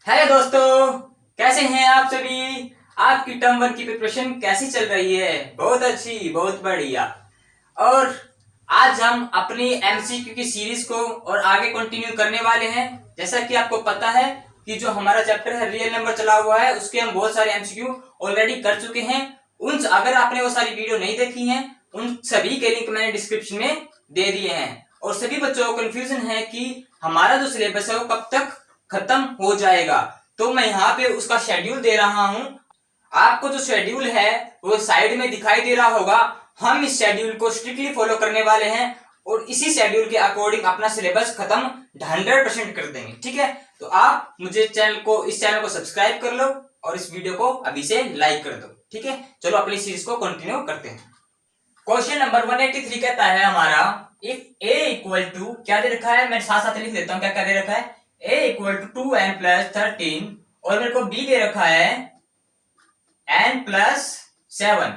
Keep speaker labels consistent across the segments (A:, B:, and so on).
A: Hello दोस्तों, कैसे हैं आप सभी। आपकी टर्म वन की प्रिपरेशन कैसी चल रही है? बहुत अच्छी, बहुत बढ़िया। और आज हम अपनी एमसीक्यू की सीरीज को और आगे कंटिन्यू करने वाले हैं। जैसा कि आपको पता है कि जो हमारा चैप्टर है रियल नंबर चला हुआ है, उसके हम बहुत सारे एमसीक्यू ऑलरेडी कर चुके हैं। अगर आपने वो सारी वीडियो नहीं देखी हैं, उन सभी के लिंक मैंने डिस्क्रिप्शन में दे दिए हैं। और सभी बच्चों को कंफ्यूजन है कि हमारा जो सिलेबस है वो कब तक खत्म हो जाएगा, तो मैं यहाँ पे उसका शेड्यूल दे रहा हूँ। आपको जो शेड्यूल है वो साइड में दिखाई दे रहा होगा। हम इस शेड्यूल को स्ट्रिक्टली फॉलो करने वाले हैं और इसी शेड्यूल के अकॉर्डिंग अपना सिलेबस खत्म 100% कर देंगे। ठीक है, तो आप मुझे इस चैनल को सब्सक्राइब कर लो और इस वीडियो को अभी से लाइक कर दो। ठीक है, चलो अपनी सीरीज को कंटिन्यू करते हैं। क्वेश्चन नंबर 183 कहता है हमारा, इफ a इक्वल टू, क्या दे रखा है, मैं साथ साथ लिख देता हूँ क्या क्या दे रखा है। a equal to 2n plus 13 और मेरे को b दे रखा है n प्लस 7।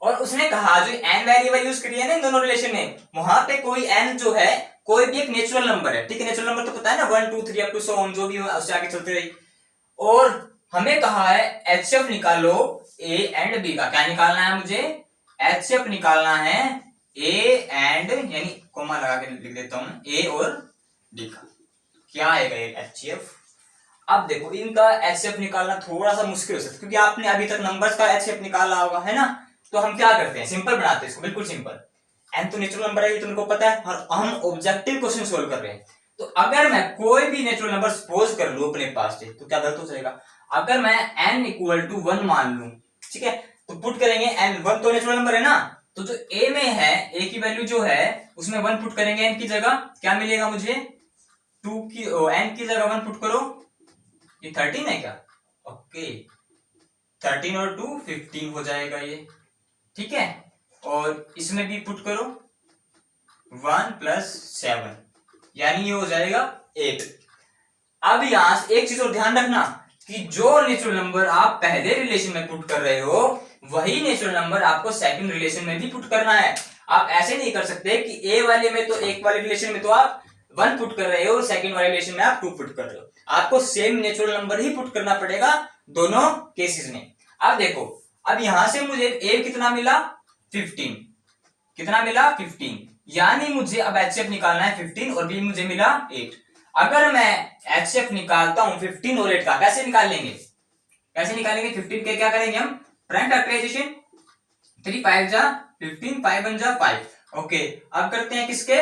A: और उसने कहा जो n वेरिएबल यूज करी है ना इन दोनों रिलेशन में, वहां पे कोई n जो है कोई भी एक नेचुरल नंबर है। ठीक है, नेचुरल नंबर तो पता है ना, 1 2 3 अप टू सो ऑन, जो भी हो उससे आगे चलते रही। और हमें कहा है एचसीएफ निकालो a एंड b का। क्या निकालना है मुझे? एचसीएफ निकालना है a एंड, यानी कोमा लगा के लिख देता हूं, a और d का। क्या आएगा ये एचसीएफ? अब देखो, इनका एचसीएफ निकालना थोड़ा सा मुश्किल हो सकता है क्योंकि आपने अभी तक नंबर्स का एचसीएफ निकाला होगा, है ना। तो हम क्या करते हैं, सिंपल बनाते हैं इसको, बिल्कुल सिंपल। एन तो नेचुरल नंबर है, ये तुमको पता है, और हम ऑब्जेक्टिव क्वेश्चन सोल्व कर रहे हैं। तो अगर मैं कोई भी नेचुरल नंबर सपोज कर लूं अपने पास से, तो क्या गलत हो जाएगा? अगर मैं n इक्वल टू 1 मान लूं, ठीक है, तो पुट करेंगे n, 1 तो नेचुरल नंबर है ना, तो जो a में है, a की वैल्यू जो है उसमें 1 पुट करेंगे n की जगह, क्या मिलेगा मुझे? 2 की n की जगह 1 पुट करो, ये 13 है क्या? ओके, 13 और 2 15 हो जाएगा ये। ठीक है, और इसमें भी पुट करो 1 प्लस 7, यानी ये हो जाएगा 8। अब यहां से एक चीज और ध्यान रखना कि जो नेचुरल नंबर आप पहले रिलेशन में पुट कर रहे हो, वही नेचुरल नंबर आपको सेकंड रिलेशन में भी पुट करना है। आप ऐसे नहीं कर सकते कि ए वाले में तो, एक वाले रिलेशन में तो आप 1 पुट कर रहे हो, सेकंड वाले रिलेशन में आप 2 पुट कर रहे हो। आपको सेम नेचुरल नंबर ही पुट करना पड़ेगा दोनों केसेस में। अब देखो, अब यहां से मुझे ए कितना मिला? 15। कितना मिला? 15, यानी मुझे अब एचसीएफ निकालना है 15 और बी मुझे मिला 8। अगर मैं एचसीएफ निकालता हूं 15 और 8 का, कैसे निकाल लेंगे? कैसे निकालेंगे? 15 के क्या करेंगे हम? प्राइम फैक्टराइजेशन, 3 5 जा 15, 5 1 जा 5। ओके, अब करते हैं किसके?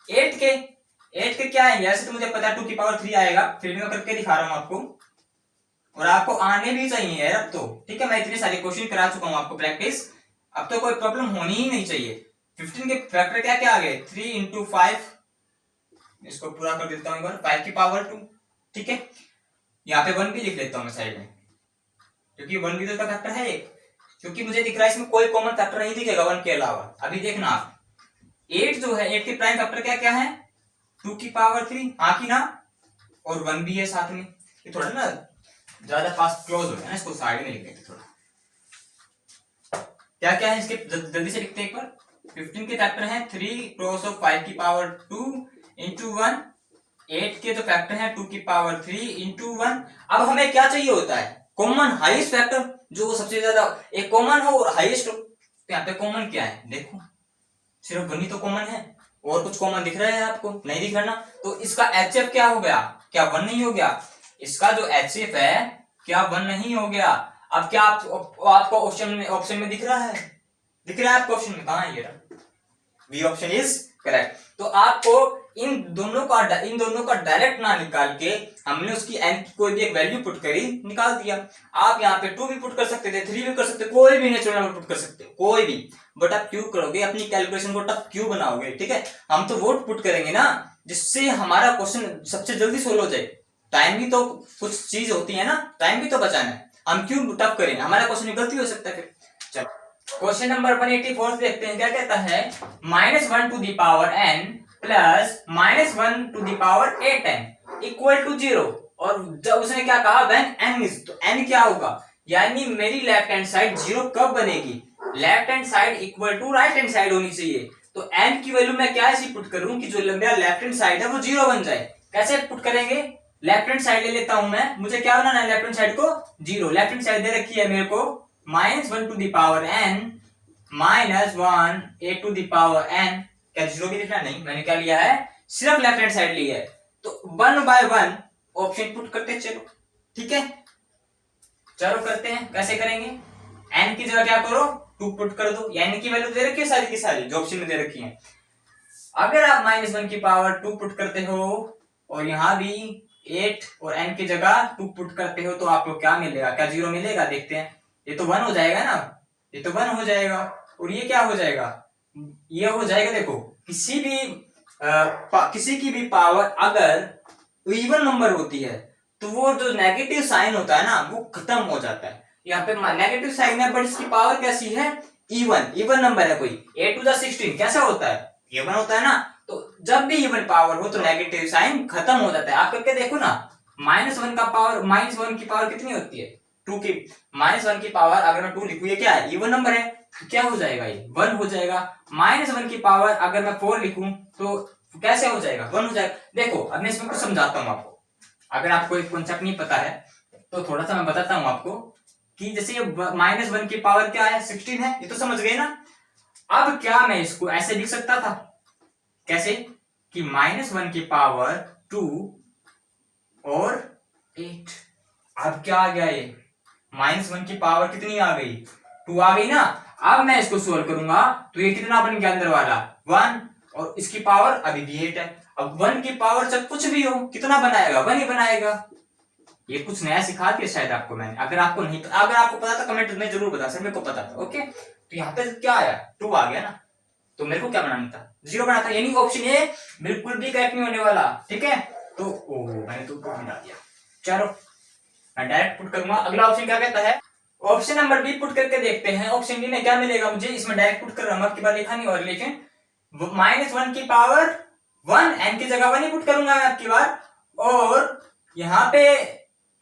A: 8 के। 8 के क्या है, ऐसे तो मुझे पता है 2 की पावर 3 आएगा, फिर भी मैं करके दिखा रहा हूं आपको, और आपको आने भी चाहिए यार अब तो। ठीक है, मैं इतने सारे क्वेश्चन करा चुका हूं आपको प्रैक्टिस, अब तो कोई प्रॉब्लम होनी ही नहीं चाहिए। 15 के फैक्टर क्या क्या आ गए? 3 इंटू 5, इसको पूरा कर देता हूं एक बार, 5 की पावर 2। ठीक है, यहाँ पे 1 भी लिख लेता हूं मैं साइड में, क्योंकि 1 भी तो इसका फैक्टर है एक, क्योंकि मुझे दिख रहा है इसमें कोई कॉमन फैक्टर नहीं दिखेगा 1 के अलावा। अभी देखना आप, 8 जो है, 8 के प्राइम फैक्टर क्या क्या है? 2 की पावर 3, हाँ की ना, और 1 भी है साथ में। ये थोड़ा ना ज्यादा फास्ट क्लोज हो गया ना, इसको साइड में लिख देते थोड़ा। क्या क्या है इसके, जल्दी से लिखते हैं एक बार। 15 के फैक्टर हैं 3 क्रॉस ऑफ 5 की पावर 2 इंटू 1। 8 के तो फैक्टर हैं 2 की पावर 3 इंटू 1। अब हमें क्या चाहिए होता है? कॉमन हाईएस्ट फैक्टर, जो सबसे ज्यादा एक कॉमन हो और हाईएस्ट हो। तो यहाँ पे कॉमन क्या है? देखो, सिर्फ 1 ही तो कॉमन है, और कुछ कॉमन दिख रहा है आपको? नहीं दिख रहा ना, तो इसका एचसीएफ क्या हो गया? क्या 1 नहीं हो गया? इसका जो एचसीएफ है क्या 1 नहीं हो गया? अब क्या आपको ऑप्शन में दिख रहा है? दिख रहा है आपको ऑप्शन में? कहां है ये रहा, बी ऑप्शन इज करेक्ट। तो आपको इन दोनों का डायरेक्ट ना निकाल के हमने उसकी एन की कोई भी एक वैल्यू पुट करी, निकाल दिया। आप यहाँ पे 2 भी पुट कर सकते थे, 3 भी कर सकते, कोई भी नेचुरल नंबर पुट कर सकते हो, कोई भी। बट आप क्यों करोगे? अपनी कैलकुलेशन को टफ क्यों बनाओगे? ठीक है, हम तो वो पुट करेंगे ना जिससे हमारा क्वेश्चन सबसे जल्दी सोल्व हो जाए। टाइम भी तो कुछ चीज होती है ना, टाइम भी तो बचाना है, हम क्यों टफ करेंगे? हमारा क्वेश्चन में गलती हो सकता है फिर। चलो क्वेश्चन नंबर 184 देखते हैं, क्या कहता है? -1 to the power n plus -1 to the power 8n equal to 0। और जब उसने क्या कहा, व्हेन n इज, तो n क्या होगा? यानी मेरी लेफ्ट हैंड साइड 0 कब बनेगी? Left hand side equal to right hand side होनी चाहिए। तो n की वैल्यू मैं क्या ऐसी पुट करूं कि जो मेरा लेफ्ट हैंड साइड है वो 0 बन जाए। कैसे पुट करेंगे? लेफ्ट हैंड साइड ले लेता हूं मैं, मुझे क्या बनाना है लेफ्ट हैंड साइड को 0, लेफ्ट हैंड साइड दे रखी है मेरे को -1 to the power n -1 a to the power n, क्या 0 भी लिखना नहीं, मैंने क्या लिया है सिर्फ लेफ्ट हैंड साइड लिया है। तो 1/1 ऑप्शन पुट करते चलो, ठीक है चलो करते हैं, कैसे करेंगे, n की जगह क्या करो 2 पुट कर दो, n की वैल्यू दे रखी है सारी की सारी जो ऑप्शन में दे रखी है। अगर आप -1 की पावर 2 पुट करते हो और यहां भी 8 और n की जगह 2 पुट करते हो तो आपको क्या मिलेगा, क्या 0 मिलेगा, देखते हैं। ये तो 1 हो जाएगा ना, ये तो 1 हो जाएगा और ये क्या हो जाएगा, ये हो जाएगा। देखो किसी की भी पावर अगर इवन नंबर होती है तो वो जो नेगेटिव साइन होता है ना वो खत्म हो जाता है। यहाँ पे नेगेटिव साइन है बट इसकी पावर कैसी है, इवन नंबर है कोई, 8 टू द 16 कैसा होता है, इवन होता है ना। तो जब भी इवन पावर हो तो नेगेटिव साइन खत्म हो जाता है। आप करके देखो ना, -1 का पावर -1 की पावर कितनी होती है 2 की, -1 की पावर अगर मैं 2 लिखूं ये क्या है इवन नंबर है, तो क्या हो जाएगा ये 1 हो जाएगा। -1 की पावर अगर मैं 4 लिखूं तो कैसे हो जाएगा 1 हो जाएगा। देखो अब मैं इसमें कुछ समझाता हूं आपको, अगर आपको एक कॉन्सेप्ट नहीं पता है तो थोड़ा सा मैं बताता हूं आपको कि जैसे ये -1 की पावर क्या है 16 है, ये तो समझ गए ना। अब क्या मैं इसको ऐसे लिख सकता था, कैसे कि -1 की पावर 2 और 8, अब क्या आ गया ये -1 की पावर कितनी आ गई 2 आ गई ना। अब मैं इसको सोल्व करूंगा तो ये कितना बन गया अंदर वाला 1 और इसकी पावर अभी भी 8 है। अब 1 की पावर जब कुछ भी हो कितना बनाएगा 1 ही बनाएगा। ये कुछ नया सिखा दिया शायद आपको मैंने, अगर आपको नहीं पता, अगर आपको पता था कमेंट में जरूर बता सर, मेरे को पता था। ओके तो यहाँ पे क्या आया 2 आ गया ना, तो मेरे को क्या बनाना था 0 बनाना था, यानी ऑप्शन ए बिल्कुल भी करेक्ट नहीं होने वाला, ठीक है। तो ओहो मैंने तो बना दिया, चलो मैं डायरेक्ट पुट करूंगा। अगला ऑप्शन क्या कहता है, ऑप्शन नंबर बी पुट करके देखते हैं, ऑप्शन डी में क्या मिलेगा मुझे, इसमें डायरेक्ट पुट कर रहा हूं, अब की बार लिखा नहीं और, लेकिन -1 की पावर 1 n की जगह 1 ही पुट करूंगा मैं अब की बार, और यहाँ पे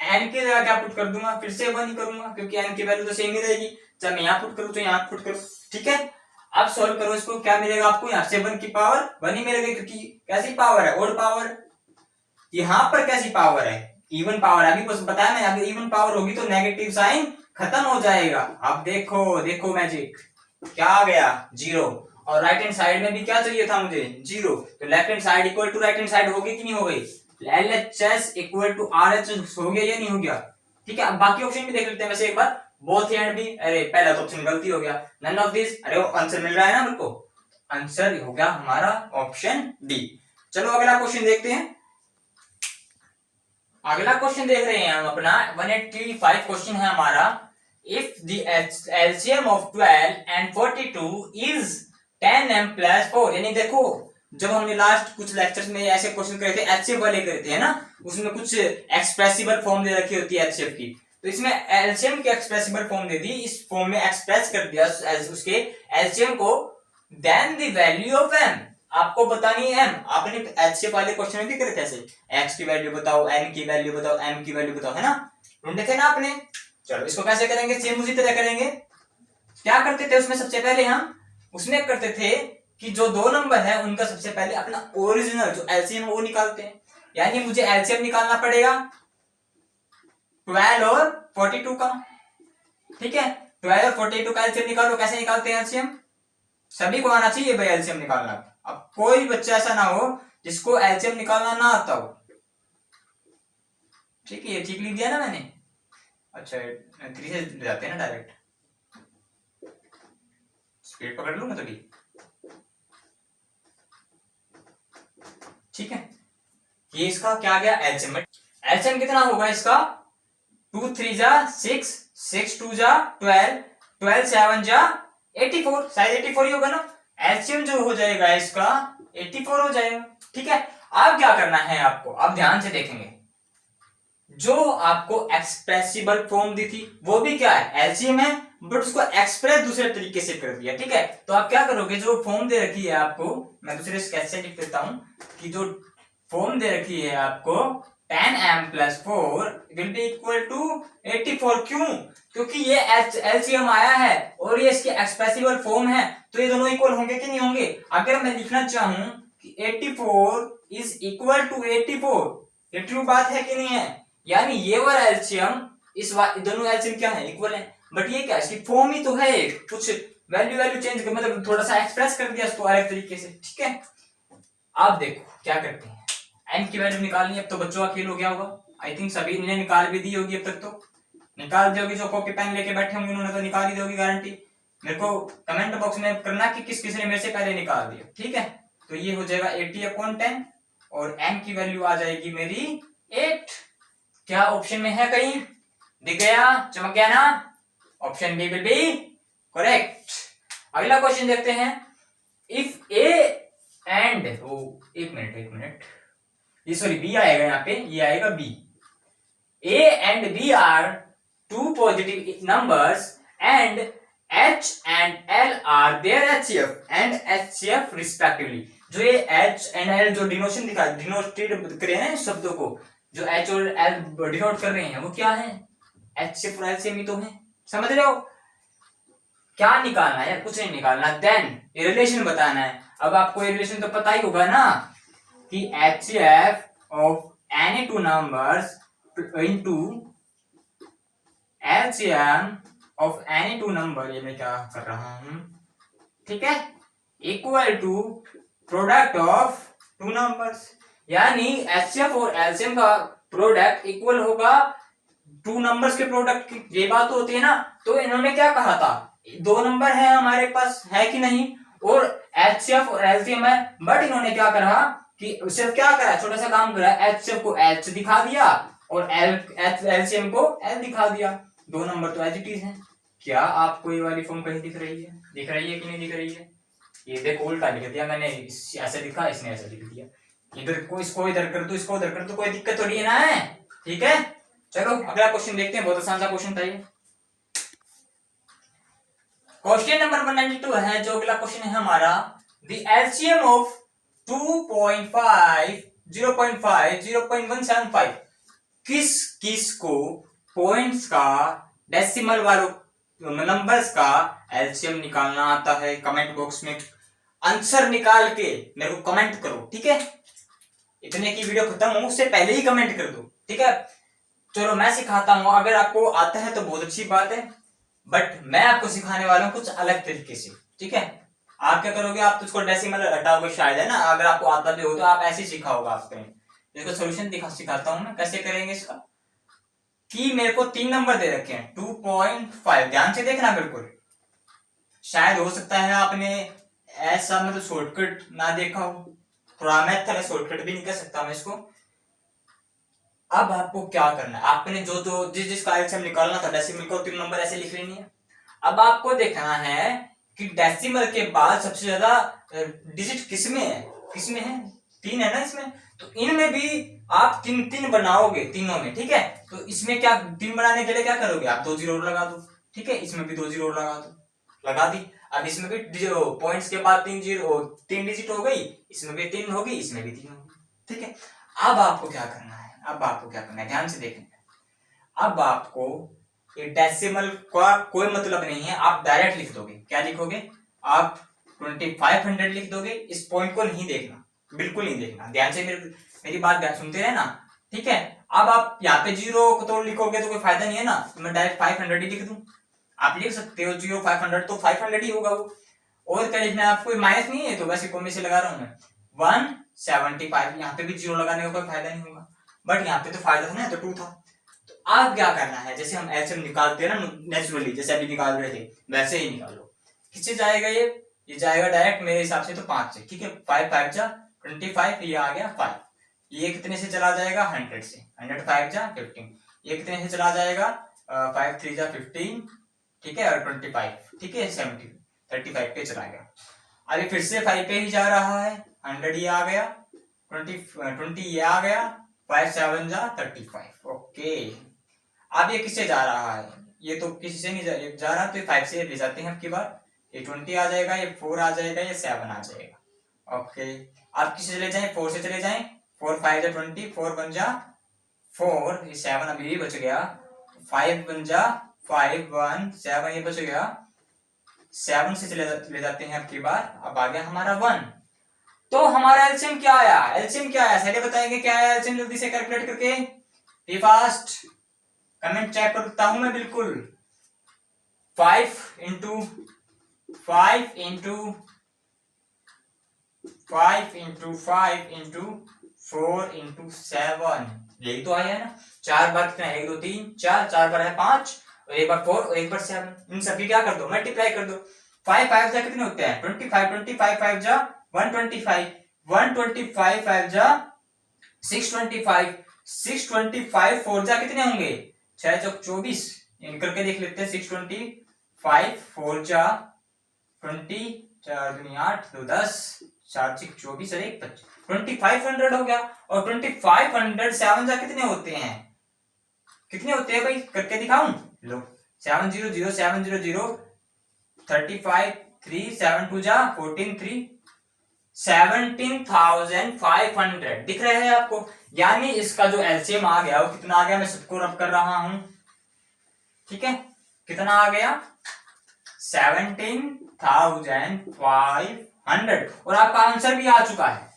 A: n की जगह क्या पुट कर दूंगा फिर से 1 ही करूंगा क्योंकि n की वैल्यू तो सेम ही रहेगी, चाहे मैं यहाँ पुट करूँ तो यहाँ पुट करूँ, ठीक है। अब सॉल्व करो इसको, क्या मिलेगा आपको, यहाँ से 1 की पावर 1 ही मिलेगी क्योंकि कैसी पावर है ओड पावर, यहाँ पर कैसी पावर है इवन पावर है। अभी कुछ बताया मैंने, अगर इवन पावर होगी तो नेगेटिव साइन खत्म हो जाएगा। अब देखो देखो मैजिक क्या आ गया 0, और राइट हैंड साइड में भी क्या चाहिए था मुझे 0, तो left hand side equal to right hand side हो गई कि नहीं हो गई, LHS इक्वल टू RHS हो गया या नहीं हो गया, ठीक है। अब बाकी ऑप्शन भी देख लेते हैं वैसे एक बार, बोथ एंड भी, अरे पहला तो ऑप्शन गलती हो गया, नन ऑफ दिस, अरे आंसर मिल रहा है ना मेरे को, आंसर हो गया हमारा ऑप्शन डी। चलो अगला क्वेश्चन देखते हैं, अगला क्वेश्चन देख रहे हैं हम अपना 185 क्वेश्चन है हमारा, if the LCM of 12 and 42 is 10m + 4, यानी देखो जब हमने लास्ट कुछ लेक्चर्स में ऐसे क्वेश्चन करे थे एचसीएफ वाले करे थे है ना, उसमें कुछ एक्सप्रेसिबल फॉर्म दे रखी होती है एचसीएफ की, तो इसमें एलसीएम की एक्सप्रेसिबल फॉर्म दे दी, इस फॉर्म में एक्सप्रेस कर दिया उसके एलसीएम को, then the value of m आपको बतानी है m, आपने एचसीएफ वाले क्वेश्चन में भी करे थे ऐसे, x की वैल्यू बताओ, n की वैल्यू बताओ, m की वैल्यू बताओ, है ना, ढूंढे थे ना आपने। चलो इसको कैसे करेंगे, सेम उसी तरह करेंगे। क्या करते थे उसमें, सबसे पहले हम उसमें करते थे कि जो दो नंबर है उनका सबसे पहले अपना ओरिजिनल जो एलसीएम है वो निकालते हैं, यानी मुझे एलसीएम निकालना पड़ेगा 12 और 42 का, ठीक है। 12 और 42 का एलसीएम निकालो, कैसे निकालते हैं एलसीएम, सभी को आना चाहिए भाई एलसीएम निकालना। अब कोई बच्चा ऐसा ना हो जिसको एलसीएम निकालना ना आता हो, ठीक है, ये ठीक लिख दिया ना मैंने, अच्छा 3 से जाते हैं ना डायरेक्ट, स्पीड पकड़ लूंगा थोड़ी, ठीक है। ये इसका क्या गया एलसीएम, एलसीएम कितना होगा इसका 2 3 जा 6, 6 2 जा 12, 12 7 जा 84, शायद 84 ही होगा ना, एलसीएम जो हो जाएगा इसका 84 हो जाएगा, ठीक है। अब क्या करना है आपको, अब ध्यान से देखेंगे, जो आपको एक्सप्रेसिबल फॉर्म दी थी वो भी क्या है एलसीएम है, बट उसको एक्सप्रेस दूसरे तरीके से कर दिया, ठीक है। तो आप क्या करोगे, जो फॉर्म दे रखी है आपको, मैं दूसरे कैसे लिख देता हूं कि जो फॉर्म दे रखी है आपको 10m + 4 will be equal to 84, क्यों, क्योंकि ये एलसीएम आया है और ये इसकी एक्सप्रेसिबल फॉर्म है, तो ये दोनों इक्वल होंगे कि नहीं होंगे। अगर मैं लिखना चाहूं कि 84 इज इक्वल टू 84, ये ट्रू बात है कि नहीं है? यानी ये वाला एलसीएम दोनों एलसीएम क्या है, इक्वल है। बट ये क्या, इसकी फॉर्म ही तो है, कुछ वैल्यू वैल्यू चेंज कर, मतलब थोड़ा सा एक्सप्रेस कर दिया इसको अलग तरीके से, ठीक है। आप देखो क्या करते हैं, एम की वैल्यू निकालनी। अब तो बच्चों का खेल हो गया होगा, आई थिंक सभी ने निकाल भी दी होगी, अब तक तो निकाल दी होगी। जो कॉपी पेन लेके बैठे होंगे उन्होंने तो निकाल ही दी होगी, गारंटी। मेरे को कमेंट बॉक्स में करना कि किस किस ने मेरे से पहले निकाल दिया, ठीक है। तो ये हो जाएगा 80/10 और एम की वैल्यू आ जाएगी मेरी 8। क्या ऑप्शन में है कहीं दिख गया, चमक गया ना? Option B will be correct. अगला क्वेश्चन देखते हैं। इफ ए एंड एक मिनट, ये सॉरी बी आएगा यहाँ पे, ये आएगा B. A and B are two positive numbers and H and L are their HCF and HCF respectively। जो ये H and L जो डिनोशन डिनोटेड कर रहे हैं शब्दों को, जो H और L डिनोट कर रहे हैं वो क्या है, HCF और LCM ही तो है, समझ रहे हो? क्या निकालना है, कुछ नहीं निकालना, देन ये रिलेशन बताना है। अब आपको ये रिलेशन तो पता ही होगा ना कि HCF of any two numbers into LCM of any two number, ये मैं क्या कर रहा हूं, ठीक है, equal to product of two numbers. यानी एचसीएफ और एलसीएम का प्रोडक्ट इक्वल होगा टू नंबर्स के प्रोडक्ट की, ये बात होती है ना। तो इन्होंने क्या कहा था, दो नंबर है हमारे पास, है कि नहीं, और एचसीएफ और एलसीएम है, बट इन्होंने क्या करा कि सिर्फ क्या करा, छोटा सा काम करा, एचसीएफ को एच दिखा दिया और एलसीएम को एल दिखा दिया, दो नंबर तो एज इट इज है। क्या आपको ये वाली फॉर्म कहीं दिख रही है कि नहीं दिख रही है? ये देखो उल्टा लिख दिया मैंने, ऐसे लिखा, इसने ऐसे लिख दिया, इधर को इसको इधर कर दो, इसको उधर कर दो, कोई दिक्कत थोड़ी है ना है, ठीक है। चलो अगला क्वेश्चन देखते हैं, बहुत आसान सा क्वेश्चन था ये। क्वेश्चन नंबर 192 है, जो अगला क्वेश्चन है हमारा, द एलसीएम ऑफ 2.5 0.5 0.175 किस को पॉइंट्स का डेसिमल वालों नंबर्स का एलसीएम निकालना आता है? कमेंट बॉक्स में आंसर निकाल के मेरे को कमेंट करो, ठीक है। इतने की वीडियो खत्म हो उससे पहले ही कमेंट कर दो, ठीक है। चलो मैं सिखाता हूं, अगर आपको आता है तो बहुत अच्छी बात है, बट मैं आपको सिखाने वाला हूं कुछ अलग तरीके से, ठीक है। आप क्या करोगे, आप तो उसको डेसिमल हटाओगे शायद, है ना। अगर आपको आता भी हो तो आप ऐसे ही सिखाओगे, आप करें। इसका सोल्यूशन सिखाता हूं मैं, कैसे करेंगे इसका। कि मेरे को 3 नंबर दे रखे हैं 2.5, ध्यान से देखना बिल्कुल। शायद हो सकता है आपने ऐसा मतलब शॉर्टकट ना देखा हो, थोड़ा मेथड है, शॉर्टकट भी नहीं कर सकता मैं इसको। अब आपको क्या करना है, आपने जो जिस का एलसीएम निकालना था डेसिमल को 3 नंबर ऐसे लिख लेनी है। अब आपको देखना है कि डेसिमल के बाद सबसे ज्यादा डिजिट किसमें है, 3 है ना इसमें, तो इनमें भी आप 3 बनाओगे तीनों में, ठीक है। तो इसमें क्या 3 बनाने के लिए क्या करोगे, आप 2 जीरो लगा दो, ठीक है। इसमें भी 2 जीरो लगा दो, लगा दी। अब इसमें भी पॉइंट्स के बाद 3 डिजिट हो गई, इसमें भी 3 होगी, इसमें भी 3 होगी, ठीक है। अब आपको क्या करना है, ध्यान से देखना। अब आपको ये डेसिमल का कोई मतलब नहीं है, आप डायरेक्ट लिख दोगे। क्या लिखोगे, आप 2500 लिख दोगे। इस पॉइंट को नहीं देखना, बिल्कुल नहीं देखना, ध्यान से मेरी बात सुनते रहना, ठीक है। अब आप यहाँ पे 0 को तो लिखोगे तो कोई फायदा नहीं है ना, तो मैं डायरेक्ट 500 ही लिख दूं। आप लिख सकते हो 0 500, तो 500 ही होगा वो, और क्या लिखना है आपको, माइनस नहीं है तो वैसे कॉमे से लगा रहा हूं मैं 175। यहाँ पे भी 0 लगाने का कोई फायदा नहीं होगा, बट यहाँ पे तो फायदा था ना, तो 2 था। तो आप क्या करना है, जैसे हम एलसीएम निकालते हैं ना नेचुरली, जैसे अभी निकाल रहे थे वैसे ही निकालो। किससे जाएगा ये जाएगा डायरेक्ट मेरे हिसाब से तो 5 से, ठीक है। 5 5 जा 25, ये आ गया 5। ये कितने से चला जाएगा, 100 से, 100 5 जा 15। ये कितने से चला जाएगा, 5 3 जा 15, ठीक है, और 25, ठीक है, 70 35 पे चला गया। अभी फिर से 5 पे ही जा रहा है, 100 ये आ गया, 20 ये आ गया, 5 7 जा 35, ओके। अब ये किससे जा रहा है, ये तो किसी से नहीं जा रहा, तो 5 से ले जाते हैं अब की बार, ये 20 आ जाएगा, ये 4 आ जाएगा, ये 7 आ जाएगा, ओके। आप किससे चले जाएं, 4 से चले जाएं, 4 5 जा 20, 4 1 जा 4, ये 7 अभी भी बच गया, 5 1 जा 5 1 7, ये बच गया, 7 से ले जाते हैं अब की बार, अब आ गया हमारा 1। तो हमारा एलसीएम क्या आया, एलसीएम क्या आया पहले बताएंगे क्या आया एलसीएम, जल्दी से कैलकुलेट करके, बी फास्ट, कमेंट चेक करता हूं मैं बिल्कुल। 5 into 5 into 5 into 5 into 4 into 7, यही तो आया है ना। 4 बार कितना है, 1 2 3 4, 4 बार है 5, और 1 बार 4 और 1 बार 7, इन सभी क्या कर दो, मल्टीप्लाई कर दो। 5 5 जा कितने होते हैं 25, 25 5 जा 125, 125 5 जा 625, 625 4 जा कितने होंगे 6 चौक 24, इन करके देख लेते हैं। 625 4 जा 20, 4 दूनी 8, 2 10, 4 6 24 और 1 25, 2500 हो गया। और 2500 7 जा कितने होते हैं, कितने होते हैं भाई, करके दिखाऊं, लो 700 700 35 3 7 2 जा 14 3, 17,500 दिख रहे हैं आपको। यानी इसका जो एलसीएम आ गया वो कितना आ गया, मैं सबको रब कर रहा हूं, ठीक है, कितना आ गया 17,500, और आपका आंसर भी आ चुका है,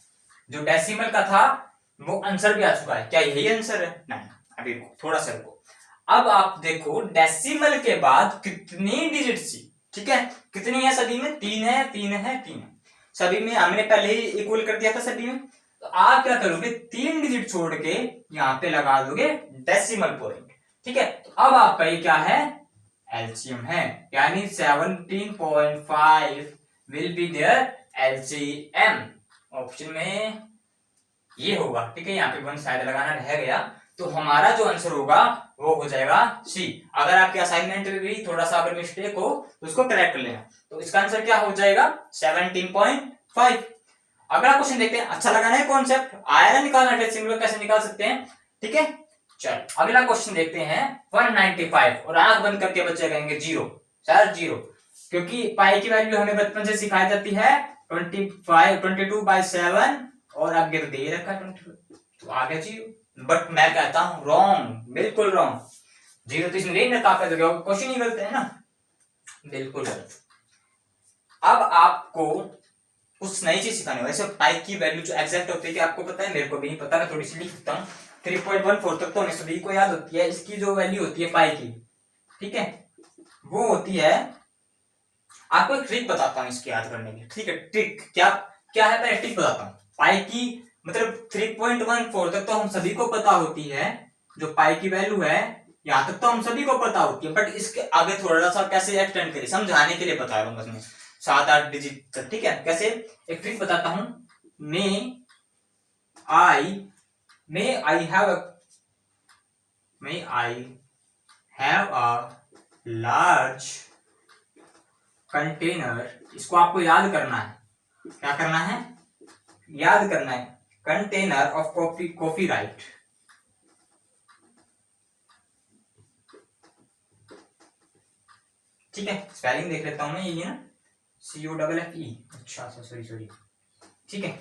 A: जो डेसिमल का था वो आंसर भी आ चुका है। क्या यही आंसर है, नहीं, अभी थोड़ा सा रुको। अब आप देखो डेसिमल के बाद कितनी डिजिट थी, ठीक है, कितनी है सभी में, 3 है 3 है 3 है सभी में, हमने पहले ही इक्वल कर दिया था सभी में। तो आप क्या करोगे, 3 डिजिट छोड़ के यहां पे लगा दोगे डेसिमल पॉइंट, ठीक है। तो अब आपका ये क्या है, एलसीएम है, यानी 17.5 will be there LCM, option में ये होगा, ठीक है। यहाँ पे 1 शायद लगाना रह गया, तो हमारा जो आंसर होगा वो हो जाएगा सी। अगर आपके असाइनमेंट में भी थोड़ा सा अगर मिस्टेक हो तो उसको करेक्ट कर लेना, तो इसका आंसर क्या हो जाएगा 17.5। अगला क्वेश्चन देखते हैं, अच्छा लगाना है कॉन्सेप्ट, आया ना निकालना, डेसिमल कैसे निकाल सकते हैं, ठीक है। चल अगला क्वेश्चन देखते हैं 195, और आंख बंद करके बच्चे कहेंगे 0 सर 0, क्योंकि पाई की वैल्यू हमें बचपन से सिखाई जाती है 22/7, और आगे तो दे ही रखा है 22, तो आगे 0, बट मैं कहता हूं रॉन्ग, बिल्कुल रॉन्ग, 0 तो इसमें नहीं ना, ताकत क्वेश्चन ही गलत है ना, बिल्कुल गलत। अब आपको कुछ नई चीज सिखानी है, वैसे पाई की वैल्यू जो एग्जैक्ट होती है कि आपको पता है, मेरे को भी नहीं पता, मैं थोड़ी सी लिख सकता हूँ। 3.14 तक तो हमें सभी को याद होती है, इसकी जो वैल्यू होती है पाई की, ठीक है, वो होती है, आपको एक ट्रिक बताता हूँ इसकी याद करने की, ठीक है। ट्रिक क्या क्या है, मैं ट्रिक बताता हूँ। पाई की मतलब 3.14 तक तो हम सभी को पता होती है, जो पाई की वैल्यू है यहां तक तो हम सभी को पता होती है, बट इसके आगे थोड़ा सा कैसे एक्सटेंड करें समझाने के लिए बता रहा हूँ बस मैं, 7-8 डिजिट तक, ठीक है। कैसे, एक ट्रिक बताता हूं, may I have a large container, इसको आपको याद करना है, क्या करना है, याद करना है, कंटेनर ऑफ कॉफी राइट, ठीक है। स्पेलिंग देख लेता हूं मैं, ये ना COFFE, अच्छा सॉरी, ठीक है।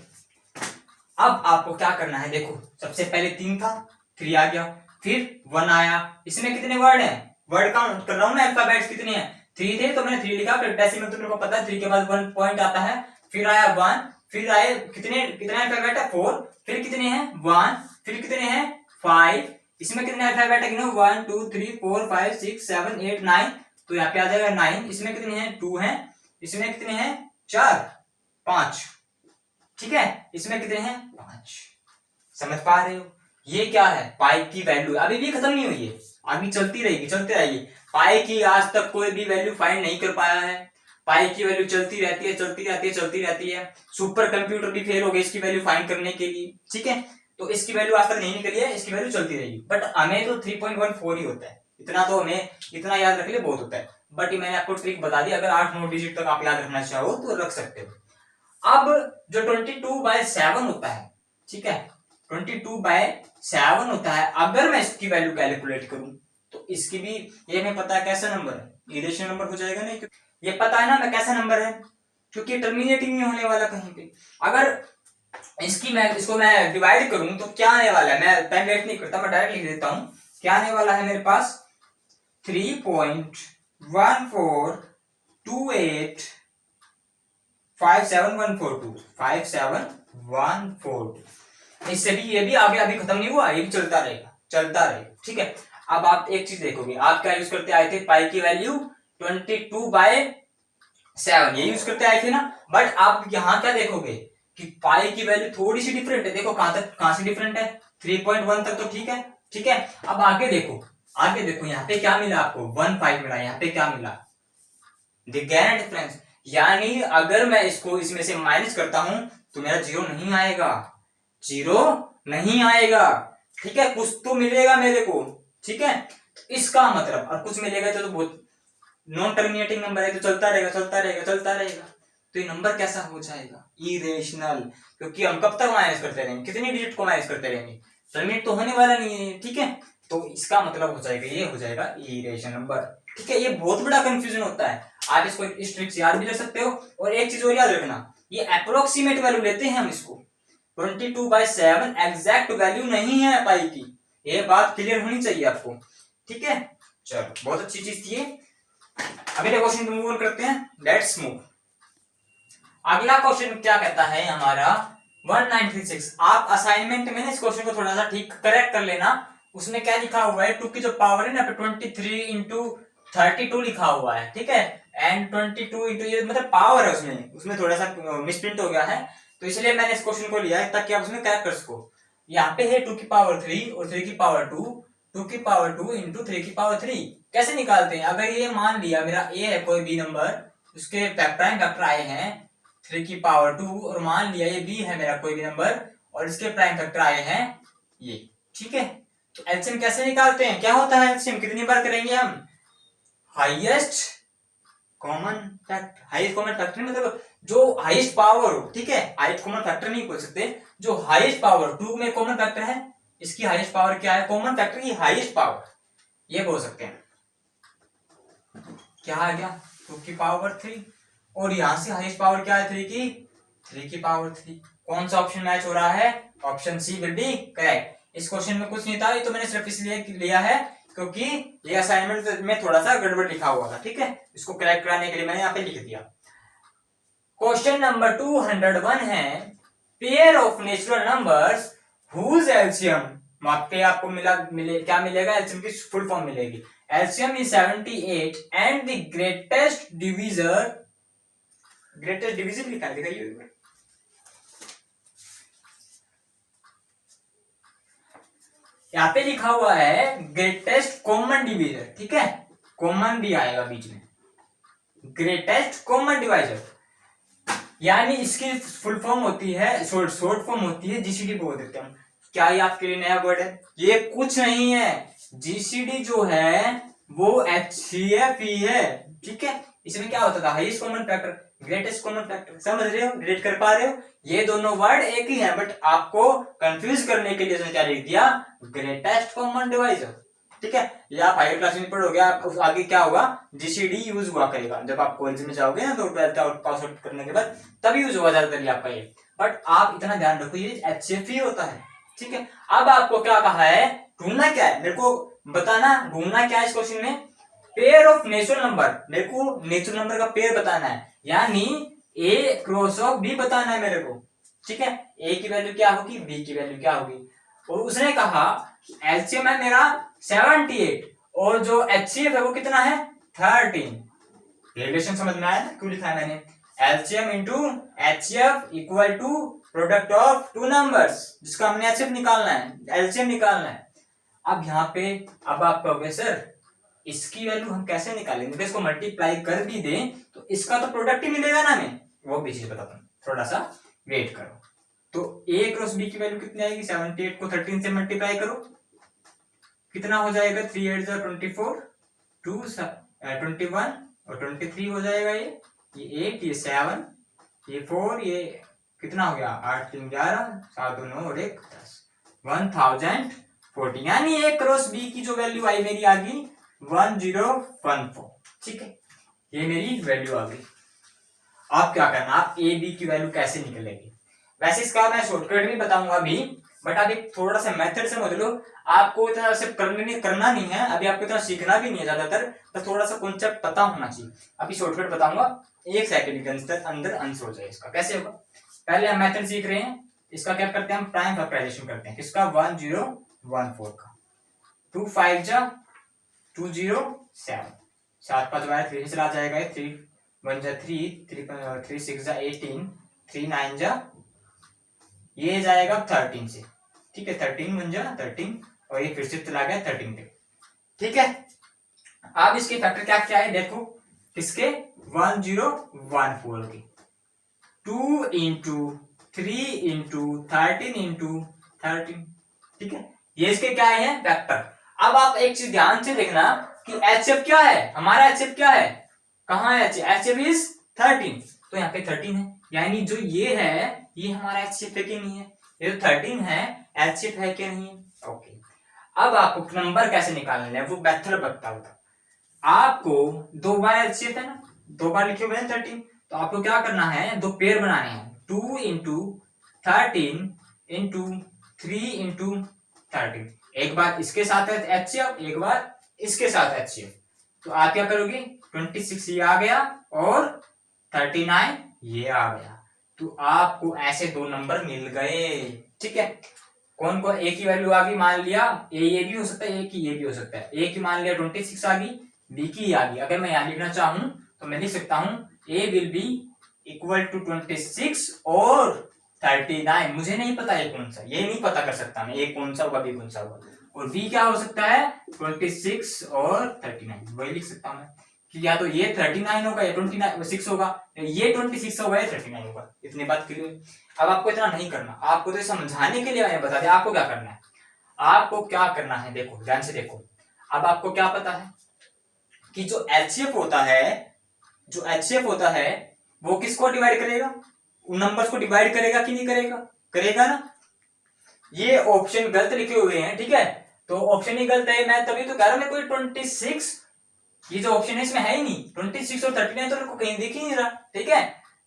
A: अब आपको क्या करना है, देखो सबसे पहले 3 था, 3 आ गया, फिर 1 आया, इसमें कितने वर्ड हैं, वर्ड काउंट कर रहा हूं मैं, अल्फाबेट्स कितने हैं, 3 थे तो मैंने 3 लिखा, फिर डेसिमल तो मेरे को पता है 3 के बाद 1 पॉइंट आता है, फिर आया 1, फिर आए कितने अल्फाबेट है 4, फिर कितने हैं 1, फिर कितने हैं 5, इसमें कितने अल्फाबेट है 1 2 3 4 5 6 7 8 9, तो यहाँ पे आ जाएगा 9, इसमें कितने हैं 2 हैं, इसमें कितने हैं 4 5, ठीक है, इसमें कितने हैं 5, समझ पा रहे हो। ये क्या है, पाई की वैल्यू अभी भी खत्म नहीं हुई है, आगे चलती रहेगी, चलते रहेगी। पाई की आज तक कोई भी वैल्यू फाइंड नहीं कर पाया है, पाई की वैल्यू चलती रहती है, चलती रहती है, चलती रहती है। सुपर कंप्यूटर भी फेल हो गए इसकी वैल्यू फाइंड करने के लिए, ठीक है। तो इसकी वैल्यू आज तक नहीं निकली है, इसकी वैल्यू चलती रहेगी, बट हमें तो 3.14 ही होता है, इतना तो हमें इतना याद रख ले बहुत होता है। बट मैंने आपको ट्रिक बता दी, अगर 8-9 डिजिट तक आप याद रखना चाहो तो रख सकते हो। अब जो 22/7 होता है, ठीक है, 22/7 होता है, अगर मैं इसकी वैल्यू कैलकुलेट करूं तो इसकी भी, ये हमें पता है कैसा नंबर है, इरेशनल नंबर हो जाएगा नहीं, ये पता है ना मैं कैसा नंबर है, क्योंकि टर्मिनेटिंग नहीं होने वाला कहीं पे। अगर इसको मैं डिवाइड करूं तो क्या आने वाला है, मैं टाइम वेस्ट नहीं करता, मैं डायरेक्ट लिख देता हूं, क्या आने वाला है मेरे पास 3.1428 57142, 57142, 1/4। इससे भी ये भी आगे अभी खत्म नहीं हुआ, ये भी चलता रहेगा, चलता रहेगा, ठीक है। अब आप एक चीज देखोगे, आप क्या यूज करते आए थे, पाई की वैल्यू 22/7 ये यूज करते आए थे ना। बट आप यहाँ क्या देखोगे कि पाई की वैल्यू थोड़ी सी डिफरेंट है। देखो कहां से डिफरेंट है, 3.1 तक तो ठीक है, ठीक है। अब आगे देखो, आगे देखो यहाँ पे क्या मिला आपको, 1/5 मिला, यहाँ पे क्या मिला, दिख गया ना डिफरेंस। यानी अगर मैं इसको इसमें से माइनस करता हूं तो मेरा जीरो नहीं आएगा, जीरो नहीं आएगा, ठीक है। कुछ तो मिलेगा मेरे को, ठीक है। इसका मतलब और कुछ मिलेगा तो बहुत नॉन टर्मिनेटिंग नंबर है, तो चलता रहेगा चलता रहेगा चलता रहेगा। तो ये नंबर कैसा हो जाएगा, इरेशनल। क्योंकि हम कब तक माइनस करते रहेंगे, कितनी डिजिट को माइनस करते रहेंगे, टर्मिनेट तो होने वाला नहीं है, ठीक है। तो इसका मतलब हो जाएगा, ये हो जाएगा इरेशनल नंबर, ठीक है। ये बहुत बड़ा कंफ्यूजन होता है, आप इसको इस ट्रिक से याद भी रख सकते हो। और एक चीज और याद रखना, ये अप्रोक्सीमेट वैल्यू लेते हैं हम इसको, 22/7 एग्जैक्ट वैल्यू नहीं है पाई की, ये बात क्लियर होनी चाहिए आपको, ठीक है। चलो बहुत अच्छी चीज थी ये। अभी क्वेश्चन को मूव ऑन करते हैं, लेट्स मूव। अगला क्वेश्चन क्या कहता है हमारा 1936। आप असाइनमेंट में इस क्वेश्चन को थोड़ा सा ठीक करेक्ट कर लेना। उसमें क्या लिखा हुआ है, 2 की जो पावर है ना 23 × 32 लिखा हुआ है, ठीक है। एंड 22 इंटू ये मतलब पावर है, उसमें थोड़ा सा मिसप्रिंट हो गया है, तो इसलिए मैंने इस क्वेश्चन को लिया है ताकि आप उसमें करेक्ट कर सको। यहाँ पे है 2 की पावर 3 और 3 की पावर 2, 2 की पावर 2 इंटू 3 की पावर 3। कैसे निकालते हैं, अगर ये मान लिया मेरा ए है कोई भी नंबर, उसके प्राइम फैक्टर आए हैं 3 की पावर 2, और मान लिया ये बी है मेरा कोई भी नंबर और इसके प्राइम फैक्टर आए हैं ये, ठीक है। तो एलसीएम कैसे निकालते हैं, क्या होता है एलसीएम, कितनी बार करेंगे हम, highest common factor. Highest common factor मतलब जो हाईएस्ट पावर हो, ठीक है। हाईएस्ट कॉमन फैक्टर नहीं बोल सकते, जो हाईएस्ट पावर 2 में कॉमन फैक्टर है, इसकी हाईएस्ट पावर क्या है, कॉमन फैक्टर की हाईएस्ट पावर, ये बोल सकते हैं। क्या आ गया, 2 की पावर 3, और यहां से हाईएस्ट पावर क्या है 3 की पावर 3। कौन सा ऑप्शन मैच हो रहा है, option C will be correct. इस क्वेश्चन में कुछ नहीं था, ये तो मैंने सिर्फ इसलिए लिया है क्योंकि ये असाइनमेंट में थोड़ा सा गड़बड़ लिखा हुआ था, ठीक है। इसको करेक्ट कराने के लिए मैंने यहाँ पे लिख दिया। क्वेश्चन नंबर 201 है, pair of natural numbers whose LCM, पे आपको क्या मिलेगा, एलसीएम की फुल फॉर्म मिलेगी। LCM is 78 and the greatest divisor लिखा है, दिखाइए। यहाँ पे लिखा हुआ है ग्रेटेस्ट कॉमन डिविजर, ठीक है, कॉमन भी आएगा बीच में, ग्रेटेस्ट कॉमन डिवाइजर, यानी इसकी फुल फॉर्म होती है, शॉर्ट फॉर्म होती है जीसीडी बोल देते हैं। क्या ये आपके लिए नया वर्ड है, ये कुछ नहीं है, जीसीडी जो है वो एचसीएफ ही है, ठीक है। इसमें क्या होता था, highest common factor, greatest common factor, समझ रहे हो, रिलेट कर पा रहे हो, ये दोनों वर्ड एक ही है, बट आपको कंफ्यूज करने के लिए इसने क्या लिख दिया, ग्रेटेस्ट कॉमन डिवाइजर, ठीक है। ये आप हायर क्लास में पढ़ोगे, आप आगे क्या होगा, जीसीडी यूज हुआ करेगा जब आप कॉलेज में जाओगे ना, तो 12th आउट पास आउट करने के बाद तभी यूज होगा ज्यादातर आपका ये। बट आप इतना ध्यान रखो, ये एचसीएफ ही होता है, ठीक है। अब आपको क्या कहा है, ढूंढना क्या है, मेरे को बताना, ढूंढना क्या है इस क्वेश्चन में, पेयर ऑफ नेचुरल नंबर, मेरे को नेचुरल नंबर का पेयर बताना है, यानी ए क्रॉस ऑफ बी बताना है मेरे को, ठीक है। ए की वैल्यू क्या होगी, बी की वैल्यू क्या होगी, और उसने कहा एलसीएम है मेरा 78 और जो एचसीएफ है वो कितना है 13। रिलेशन समझ में आया, क्यों लिखा है मैंने, LCM into HCF equal to product of two numbers, जिसका हमने एचसीएफ निकालना है, एलसीएम निकालना है। अब यहाँ पे अब आप कहोगे सर इसकी वैल्यू हम कैसे निकालेंगे, इसको मल्टीप्लाई कर भी दें तो इसका तो प्रोडक्ट ही मिलेगा ना, हमें वो भी चीज बताता हूँ, थोड़ा सा वेट करो। तो ए क्रॉस बी की वैल्यू कितनी आएगी, 78 को 13 से मल्टीप्लाई करो, कितना हो जाएगा, 3 8 24, 2 21 और 23 हो जाएगा, ये 8, ये 7, ये 4, ये कितना हो गया, 8 3 11, 7 2 9 और 1 10, 1040, यानी ए क्रॉस बी की जो वैल्यू आई मेरी आ गई 1014, ठीक है, ये मेरी वैल्यू आ गई। आप क्या करना, आप ए बी की वैल्यू कैसे निकलेगी, वैसे इसका मैं शॉर्टकट भी बताऊंगा अभी, बट अभी थोड़ा सा मेथड समझ लो, आपको इतना से करना नहीं है, अभी आपको इतना सीखना भी नहीं है ज्यादातर, तो थोड़ा सा कॉन्सेप्ट पता होना चाहिए। अभी शॉर्टकट बताऊंगा, 1 सेकंड के अंदर आंसर हो जाए इसका, कैसे होगा। पहले हम मेथड सीख रहे हैं, इसका क्या करते हैं हम प्राइम फैक्टराइजेशन करते हैं। किसका 1014 का। 2 5 जा 207, 7 5 बाय 3 चला जाएगा, 3 1 जा 3 3 6 जा 18, 3 9 जा ये जाएगा 13 से, ठीक है 13 1 जा 13 और ये फिर से चला गया 13 पे, ठीक है। अब इसके फैक्टर क्या क्या है देखो, किसके 1014 के 2 इंटू 3 इंटू 13 इंटू 13, ठीक है ये इसके क्या है फैक्टर। अब आप एक चीज ध्यान से देखना कि HF क्या है, हमारा HF क्या है, कहाँ है HF इज 13, तो यहाँ पे 13 है, यानी जो ये है ये हमारा HF है कि नहीं है, ये जो 13 है HF है कि नहीं। ओके अब आपको नंबर कैसे निकालना है वो मेथड बताता हूं। आपको 2 बार HCF है ना, 2 बार लिखे हुए हैं 13, तो आपको क्या करना है 2 पेयर बनाने हैं, 2 इंटू 13 इंटू 3 इंटू 13, एक बार इसके साथ है HCF, एक बार इसके साथ HCF, तो आप क्या करोगे 26 ये आ गया और 39 ये आ गया, तो आपको ऐसे 2 नंबर मिल गए, ठीक है। कौन कौन एक ही वैल्यू आ गई, मान लिया ये भी हो सकता है, एक ही ये भी हो सकता है, एक ही मान लिया 26 आ गई, बी की आ गई। अगर मैं यहाँ लिखना चाहूं तो मैं लिख सकता हूं ए विल बी इक्वल टू 26 और 39, मुझे नहीं पता ये कौन सा, ये नहीं पता कर सकता मैं, ए कौन सा होगा बी कौन सा होगा, और बी क्या हो सकता है 26 और 39, वही लिख सकता हूं मैं कि या तो ये 39 होगा या 26 होगा, ये 26 होगा या 39 होगा, इतनी बात क्लियर। अब आपको इतना नहीं करना, आपको तो समझाने के लिए मैंने बता दिया, आपको क्या करना है, आपको क्या करना है देखो ध्यान से देखो। अब आपको क्या पता है कि जो HCF होता है, जो HCF होता है वो किसको डिवाइड करेगा, उन नंबर्स को डिवाइड करेगा कि नहीं करेगा, करेगा ना। ये ऑप्शन गलत लिखे हुए हैं, ठीक है, तो ऑप्शन ही गलत है, मैं तभी तो कह रहा हूं कोई 26, ये जो ऑप्शन है इसमें है ही नहीं, 26 और 39 तो मेरे को कहीं दिख ही नहीं रहा, ठीक है,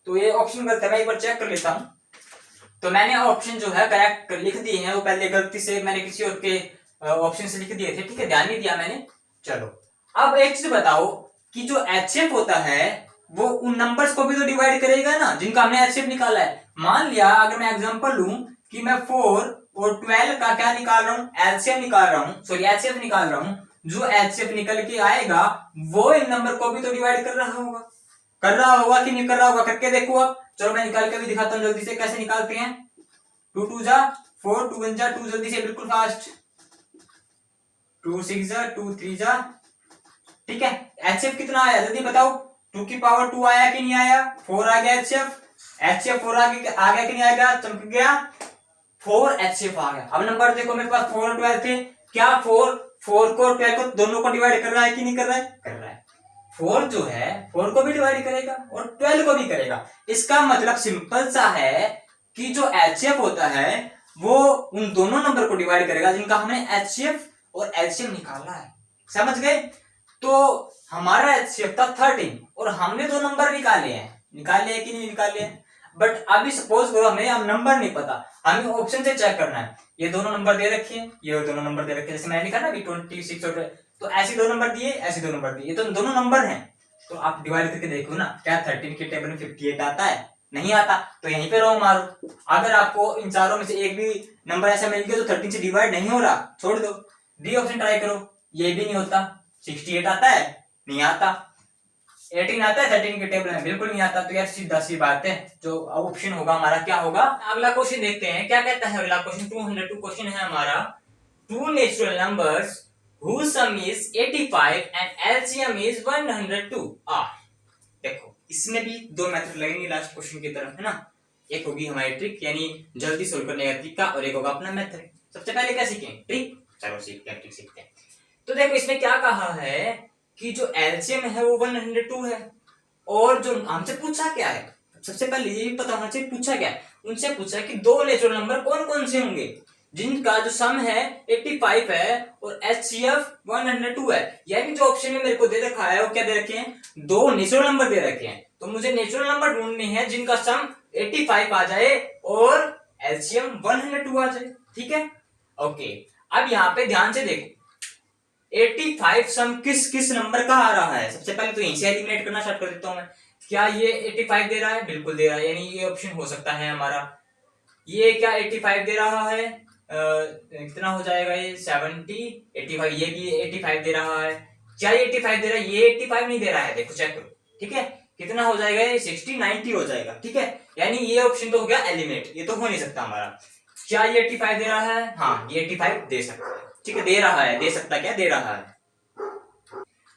A: तो ये ऑप्शन गलत है, मैं एक बार चेक कर लेता हूं। तो मैंने ऑप्शन जो है करेक्ट लिख दिए हैं, वो पहले गलती से मैंने किसी और के ऑप्शन से लिख दिए थे, ठीक है, ध्यान नहीं दिया मैंने। चलो अब एक चीज बताओ कि जो HCF होता है वो उन नंबर्स को भी तो डिवाइड करेगा ना जिनका हमने HCF निकाला है। मान लिया अगर मैं एग्जांपल लूं कि मैं 4 और 12 का क्या निकाल रहा हूं, LCM निकाल रहा हूं, सॉरी HCF निकाल रहा हूं, जो HCF निकल के आएगा वो इन नंबर को भी तो डिवाइड कर रहा होगा, कर रहा होगा कि नहीं कर रहा होगा, करके देखो आप। चलो मैं निकाल के भी दिखाता हूँ जल्दी से कैसे निकालते हैं। 2 2 जा 4, 2 1 जा 2, जल्दी से बिल्कुल फास्ट, 2 6 जा 2 3 जा, ठीक है। HCF कितना आया जल्दी बताओ, 2 की पावर 2 आया कि नहीं आया, 4 आ गया HCF 4 आ गया कि नहीं आएगा, चमक गया 4 HCF आ गया। अब नंबर देखो मेरे पास 4 और 12 थे, क्या 4 को 12 को दोनों को डिवाइड कर रहा है कि नहीं कर रहा है, कर रहा है। 4 जो है 4 को भी डिवाइड करेगा और 12 को भी करेगा, इसका मतलब सिंपल सा है कि जो HCF होता है वो उन दोनों नंबर को डिवाइड करेगा जिनका हमने HCF और LCM निकाला है, समझ गए। तो हमारा HCF था 13 और हमने 2 नंबर निकाले हैं, निकाले हैं कि नहीं निकाले हैं, बट अभी सपोज करो हमें हम नंबर नहीं पता, हमें ऑप्शन से चेक करना है, ये दोनों नंबर दे रखे हैं, ये दोनों नंबर दे रखे हैं, जैसे मैंने लिखा ना अभी 26 और 12, तो ऐसे 2 नंबर दिए, ऐसे 2 नंबर दिए, तो दोनों नंबर हैं, तो आप डिवाइड करके देखो ना क्या 13 के टेबल में 58 आता है, नहीं आता, तो यहीं पे रॉन्ग मारो। अगर आपको इन चारों में से एक भी नंबर ऐसा मिल गया तो 13 से डिवाइड नहीं हो रहा, छोड़ दो, डी ऑप्शन ट्राई करो, ये भी नहीं होता। 68 आता है, नहीं आता, 18 आता है 13 के टेबल में, बिल्कुल नहीं आता, तो यार सीधा सी बात है, जो ऑप्शन होगा हमारा क्या होगा। अगला क्वेश्चन देखते हैं क्या कहता है अगला क्वेश्चन, 202 क्वेश्चन है हमारा। 2 natural numbers whose sum is 85 and LCM is 102 are, देखो इसमें भी 2 मेथड लगेंगे लास्ट क्वेश्चन की तरफ, है ना, एक होगी हमारी ट्रिक यानी जल्दी सोल्व करने का तरीका, और एक होगा अपना मेथड। सबसे पहले क्या सीखें, ट्रिक, चलो सीखते हैं, ट्रिक सीखते हैं। तो देखो इसमें क्या कहा है कि जो LCM है वो 102 है, और जो हमसे पूछा क्या है, सबसे पहले ये भी पता होना चाहिए पूछा क्या है, उनसे पूछा कि 2 नेचुरल नंबर कौन कौन से होंगे जिनका जो सम है 85 है और HCF 102 है, यानी जो ऑप्शन में मेरे को दे रखा है वो क्या दे रखे हैं, 2 नेचुरल नंबर दे रखे हैं, तो मुझे नेचुरल नंबर ढूंढने हैं जिनका सम 85 आ जाए और LCM 102 आ जाए, ठीक है। ओके अब यहाँ पे ध्यान से देखो 85 सम किस किस नंबर का आ रहा है, सबसे पहले तो यहीं से एलिमिनेट करना स्टार्ट कर देता हूं मैं क्या ये 85 दे रहा है? बिल्कुल दे रहा है, यानी ये ऑप्शन हो सकता है हमारा। ये क्या 85 दे रहा है? कितना हो जाएगा ये? 70 85, ये भी 85 दे रहा है। क्या ये 85 दे रहा है? ये 85 नहीं दे रहा है, देखो चेक करो। ठीक है, कितना हो जाएगा ये? 60 90 हो जाएगा। ठीक है, यानी ये ऑप्शन तो हो गया एलिमिनेट, ये तो हो नहीं सकता हमारा। क्या ये 85 दे रहा है? हाँ, ये 85 दे सकता है। ठीक है, दे रहा है, दे सकता क्या, दे रहा है।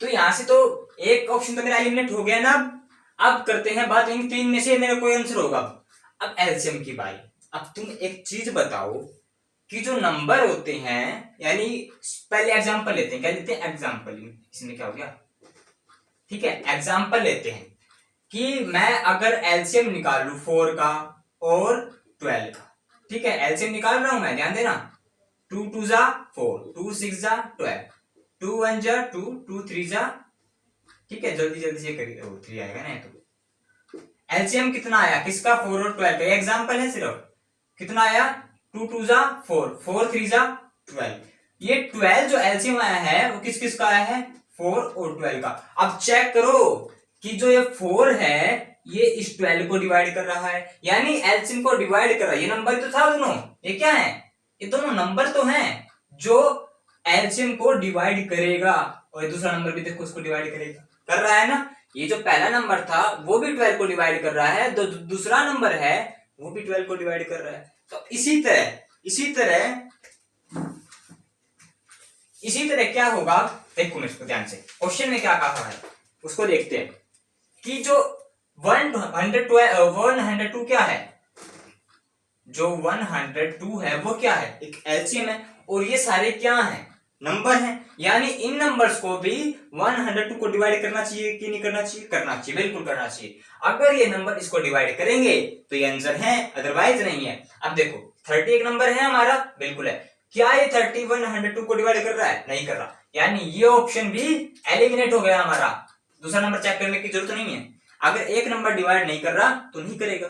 A: तो यहां से तो एक ऑप्शन तो मेरा एलिमिनेट हो गया ना। अब करते हैं बात इन तीन में से मेरा कोई आंसर होगा। अब एलसीएम की बारी। अब तुम एक चीज बताओ कि जो नंबर होते हैं, यानी पहले एग्जांपल लेते हैं, क्या लेते हैं? एग्जांपल। इसमें क्या हो गया? ठीक है, एग्जांपल लेते हैं कि मैं अगर एलसीएम निकालू 4 का और 12 का। ठीक है, एलसीएम निकाल रहा हूं मैं, ध्यान देना। 2 2 जा 4, 2 6 जा 12, 2 1 जा 2, 2 3 जा। ठीक है, जल्दी जल्दी से करिए। 3 आएगा ना तो। एलसीएम कितना आया किसका? 4 और 12 का। एग्जांपल है सिर्फ। कितना आया? 2 2 जा 4, 4 3 जा 12। ये 12 जो एलसीएम आया है वो किस किस का आया है? 4 और 12 का। अब चेक करो कि जो ये 4 है ये इस 12 को डिवाइड कर रहा है, यानी एलसीएम को डिवाइड कर रहा है। ये नंबर तो था दोनों, ये क्या है? ये दोनों नंबर तो हैं जो एलसीएम को डिवाइड करेगा, और दूसरा नंबर भी देखो उसको डिवाइड करेगा, कर रहा है ना। ये जो पहला नंबर था वो भी 12 को डिवाइड कर रहा है, दूसरा नंबर है वो भी 12 को डिवाइड कर रहा है। तो इसी तरह क्या होगा? देखो मैं इसको ध्यान से, क्वेश्चन में क्या कहा है उसको देखते हैं कि जो 102 क्या है? जो 102 है वो क्या है? एक एलसीएम है, और ये सारे क्या हैं? नंबर हैं, यानी इन नंबर्स को भी 102 को डिवाइड करना चाहिए कि नहीं करना चाहिए? करना चाहिए, बिल्कुल करना चाहिए। अगर ये नंबर इसको डिवाइड करेंगे तो ये आंसर है, अदरवाइज नहीं है। अब देखो 30 एक नंबर है हमारा, बिल्कुल है। क्या ये 30 102 को डिवाइड कर रहा है? नहीं कर रहा, यानी ये ऑप्शन भी एलिमिनेट हो गया हमारा। दूसरा नंबर चेक करने की जरूरत नहीं है। अगर एक नंबर डिवाइड नहीं कर रहा तो नहीं करेगा।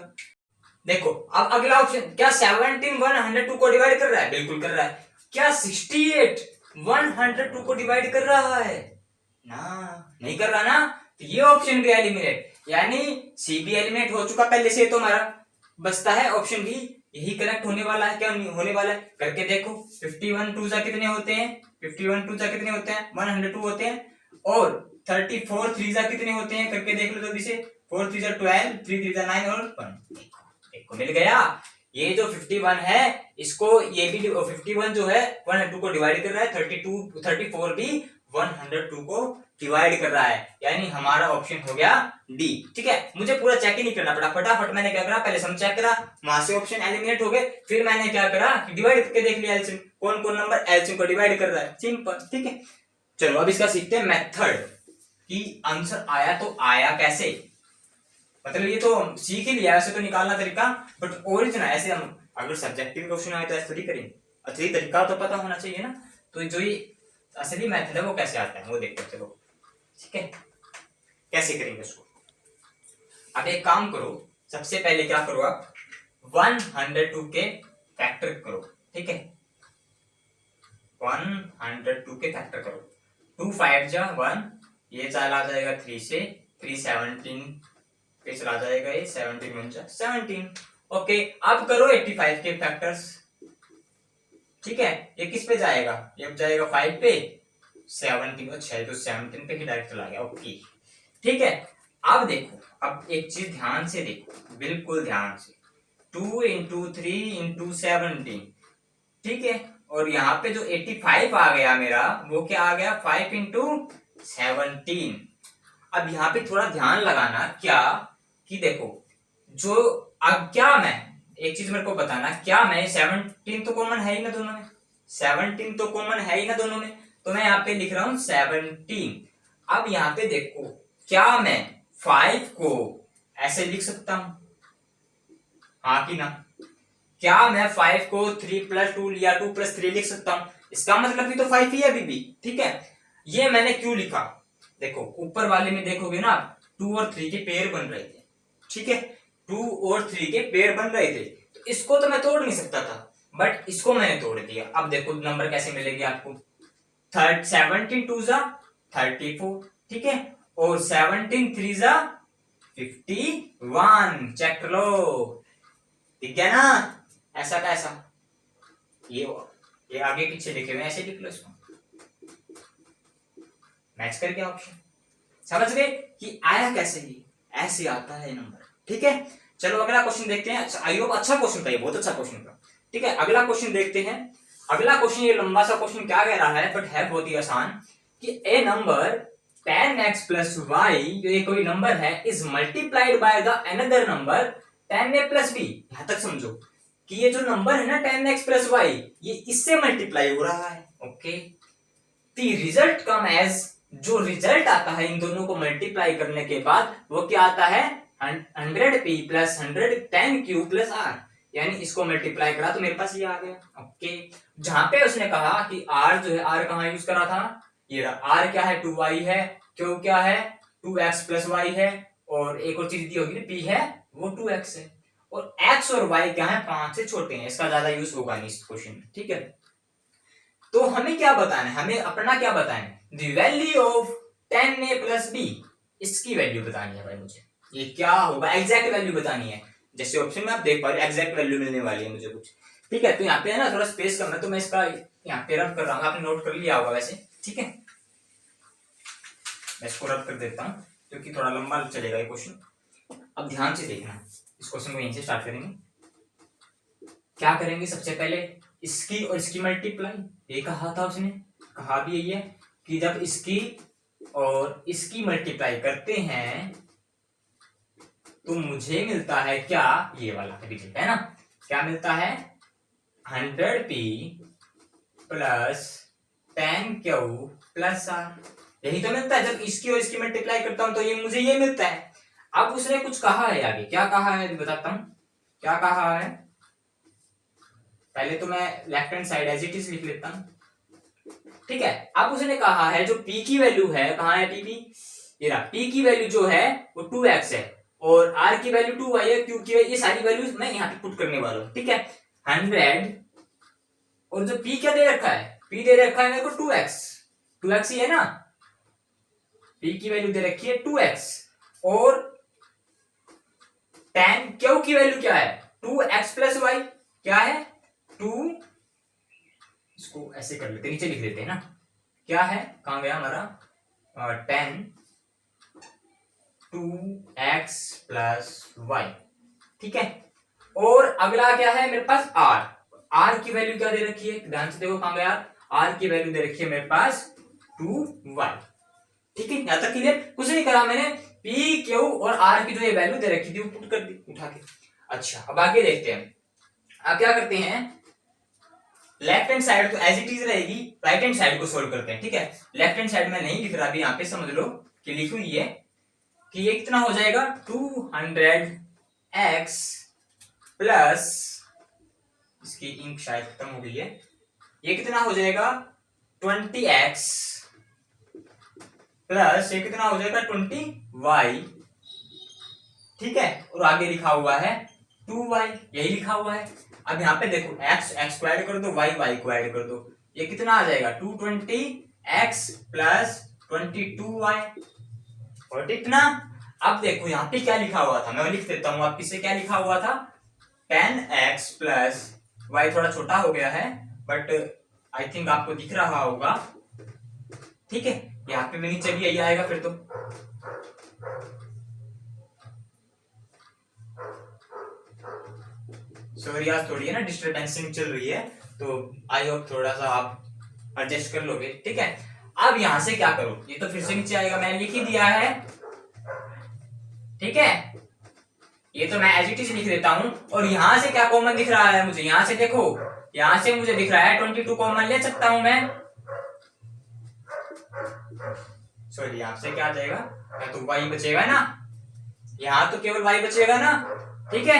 A: देखो अब अगला ऑप्शन, क्या 17 102 को डिवाइड कर रहा है? बिल्कुल कर रहा है। क्या 68 102 को डिवाइड कर रहा है? ना, नहीं कर रहा ना, तो ये ऑप्शन भी एलिमिनेट, यानी सी भी एलिमिनेट हो चुका पहले से। तो हमारा बचता है ऑप्शन बी, यही कनेक्ट होने वाला है। क्या होने वाला है? करके देखो। 51 2 जा कितने होते हैं? 51 2 जा कितने होते हैं? 102 होते हैं। और 34 3 जा कितने होते हैं? करके देख लो जल्दी से। 4 3 जा 12, 3 3 जा 9 और 1। देखो मिल गया। ये जो 51 है इसको, ये भी 51 जो है 102 को डिवाइड कर रहा है, 34 भी 102 को डिवाइड कर रहा है, यानी हमारा ऑप्शन हो गया डी। ठीक है, मुझे पूरा चेक ही नहीं करना पड़ा, फटाफट मैंने क्या करा, पहले सम चेक करा, वहां से ऑप्शन एलिमिनेट हो गए, फिर मैंने क्या करा, डिवाइड करके देख लिया एलसीएम, कौन कौन नंबर एलसीएम को डिवाइड कर रहा है। सिंपल। ठीक है, चलो अब इसका सीखते हैं मेथड कि आंसर आया तो आया कैसे। मतलब ये तो सीख ही लिया, ऐसे तो निकालना तरीका, बट ओरिजिनल ऐसे हम अगर सब्जेक्टिव क्वेश्चन आए तो ऐसे थोड़ी करेंगे, असली तरीका तो पता होना चाहिए ना। तो जो ये असली मेथड है वो कैसे आता है वो देखते हैं। चलो ठीक है, कैसे करेंगे उसको। अब एक काम करो, सबसे पहले क्या करो आप 102 के फैक्टर करो। ठीक है, 102 के फैक्टर करो। 2 5 जा 1, ये चला जाएगा 3 से, 3 17 पे चला जाएगा, ये 17 1 जा 17। ओके, अब करो 85 के फैक्टर्स। ठीक है, ये किस पे जाएगा? ये जाएगा 5 पे, 17, अच्छा तो 17 पे ही डायरेक्ट चला गया। ओके ठीक है, अब देखो, अब एक चीज ध्यान से देखो, बिल्कुल ध्यान से। 2 into 3 into 17, ठीक है, और यहाँ पे जो 85 आ गया मेरा, वो क्या आ गया 5 into 17। अब यहाँ पे थोड़ा ध्यान लगाना, क्या कि देखो, जो अब क्या मैं एक चीज मेरे को बताना, क्या मैं 17 तो कॉमन है ही ना दोनों में, 17 तो कॉमन है ही ना दोनों में, तो मैं यहाँ पे लिख रहा हूं 17। अब यहाँ पे देखो, क्या मैं 5 को ऐसे लिख सकता हूं, हाँ कि ना? क्या मैं 5 को 3+2 या 2+3 लिख सकता हूं? इसका मतलब भी तो 5 ही है अभी भी। ठीक है, ये मैंने क्यों लिखा, देखो ऊपर वाले में देखोगे ना, 2 और 3 के पेयर बन रहे थे। ठीक है, 2 और 3 के पेयर बन रहे थे, तो इसको तो मैं तोड़ नहीं सकता था, बट इसको मैंने तोड़ दिया। अब देखो नंबर कैसे मिलेगी आपको, 17 2 जा 34, ठीक है, और 17 3 जा 51। चेक कर लो, दिख गया ना? ऐसा कैसा, ये आगे पीछे लिखे हुए ऐसे लिख लो इसको, मैच कर गया ऑप्शन। समझ गए कि आया कैसे? ही ऐसे आता है नंबर। ठीक है, चलो अगला क्वेश्चन देखते हैं। आई होप अच्छा क्वेश्चन था ये, बहुत अच्छा क्वेश्चन था। ठीक है, अगला क्वेश्चन देखते हैं। अगला क्वेश्चन, ये लंबा सा क्वेश्चन क्या कह रहा है, बट है बहुत ही आसान, कि ए नंबर 10x प्लस वाई, जो ये कोई नंबर है, is multiplied by the another number 10a plus B. यहां तक समझो कि ये जो नंबर है ना 10x प्लस वाई, ये इससे मल्टीप्लाई हो रहा है। Okay, the result come as, जो रिजल्ट आता है इन दोनों को मल्टीप्लाई करने के बाद, वो क्या आता है? 100p plus 110q plus r। यानी इसको मल्टीप्लाई करा तो मेरे पास ये आ गया। ओके, जहां पे उसने कहा कि r जो है, r कहां यूज करा था? ये r क्या है? 2y है। q क्या है? 2x प्लस y है। और एक और चीज दी होगी ना, p है, वो 2x है। और x और y क्या है? 5 से छोटे हैं। इसका ज्यादा यूज होगा नहीं इस क्वेश्चन में। ठीक है, तो हमें क्या बताना है? हमें अपना क्या बताना है? The value of 10a plus b, इसकी वैल्यू बतानी है भाई मुझे। ये क्या होगा? एग्जैक्ट वैल्यू बतानी है। जैसे ऑप्शन में आप देख पा रहे, एग्जैक्ट वैल्यू मिलने वाली है मुझे कुछ। ठीक है, तो यहाँ पे है ना थोड़ा स्पेस कम है, तो मैं इसका यहाँ पे रब कर रहा हूँ। आपने नोट कर लिया होगा वैसे। ठीक है, मैं इसको रब कर देता हूँ क्योंकि थोड़ा लंबा चलेगा ये क्वेश्चन। अब ध्यान से देखना, इस क्वेश्चन को यहीं से स्टार्ट करेंगे। क्या करेंगे? सबसे पहले इसकी और इसकी मल्टीप्लाई। ये कहा था उसने, कहा भी यही है कि जब इसकी और इसकी मल्टीप्लाई करते हैं तो मुझे मिलता है क्या? ये वाला रिजल्ट है ना। क्या मिलता है? 100p plus 10q plus r। यही तो मिलता है। जब इसकी और इसकी मल्टीप्लाई करता हूं तो ये मुझे ये मिलता है। अब उसने कुछ कहा है आगे, क्या कहा है बताता हूं। क्या कहा है? पहले तो मैं left hand side as it is लिख लेता हूं। ठीक है, अब उसने कहा है जो p की वैल्यू है, कहां है p? ये रहा, p की वैल्यू जो है वो 2x है और r की वैल्यू 2y है, q की वैल्यू, ये सारी वैल्यूज मैं यहाँ पे पुट करने वाला हूँ। ठीक है, 100 और जो p क्या दे रखा है? p दे रखा है मेरे को 2x, 2x ही है ना। p की वैल्यू दे रखी है 2x और 10 q की वैल्यू क्या है? 2x plus y। क्या है? 2, इसको ऐसे कर लेते, नीचे लिख लेते हैं ना। क्या है? कहां गया हमारा? 10 2x प्लस वाई। ठीक है, और अगला क्या है मेरे पास? r की वैल्यू क्या दे रखी है? ध्यान से देखो, कहां गया? r की वैल्यू दे रखी है मेरे पास 2y। ठीक है, यहां तक क्लियर? कुछ नहीं करा मैंने, p q और r की जो ये वैल्यू दे रखी थी वो पुट कर दी उठा के। अच्छा, अब आगे देखते हैं। अब क्या करते हैं? लेफ्ट हैंड साइड तो एज इट इज रहेगी, राइट हैंड साइड को सोल्व करते हैं। ठीक है, लेफ्ट हैंड साइड में नहीं लिख रहा अभी, यहाँ पे समझ लो कि लिखूं ये कि ये कितना हो जाएगा? 200x प्लस, इसकी इंक शायद खत्म हो गई है, ये कितना हो जाएगा? 20x प्लस ये कितना हो जाएगा? 20y। ठीक है, और आगे लिखा हुआ है 2y, यही लिखा हुआ है। अब यहाँ पे देखो, x को ऐड कर दो, y को ऐड कर दो, ये कितना आ जाएगा? 220x plus 22y। और इतना। अब देखो यहाँ पे क्या लिखा हुआ था, मैं लिख देता हूँ आप से। क्या लिखा हुआ था? 10x प्लस y, थोड़ा छोटा हो गया है बट आई थिंक आपको दिख रहा होगा। ठीक है, यहाँ पे मैं नीचे भी यही आएगा फिर तो। सॉरी आज थोड़ी है ना डिस्टर्बेंसिंग चल रही है, तो आई होप थोड़ा सा आप एडजस्ट कर लोगे। ठीक है, अब यहां से क्या करो? ये तो फिर से नीचे आएगा, मैंने लिख ही दिया है। ठीक है, ये तो मैं एज इट इज लिख देता हूं। और यहां से क्या कॉमन दिख रहा है मुझे? यहां से देखो, यहां से मुझे दिख रहा है 22 कॉमन ले सकता हूं मैं। सॉरी, यहां से क्या आ जाएगा? या तो y बचेगा ना, यहां तो केवल y बचेगा ना। ठीक है,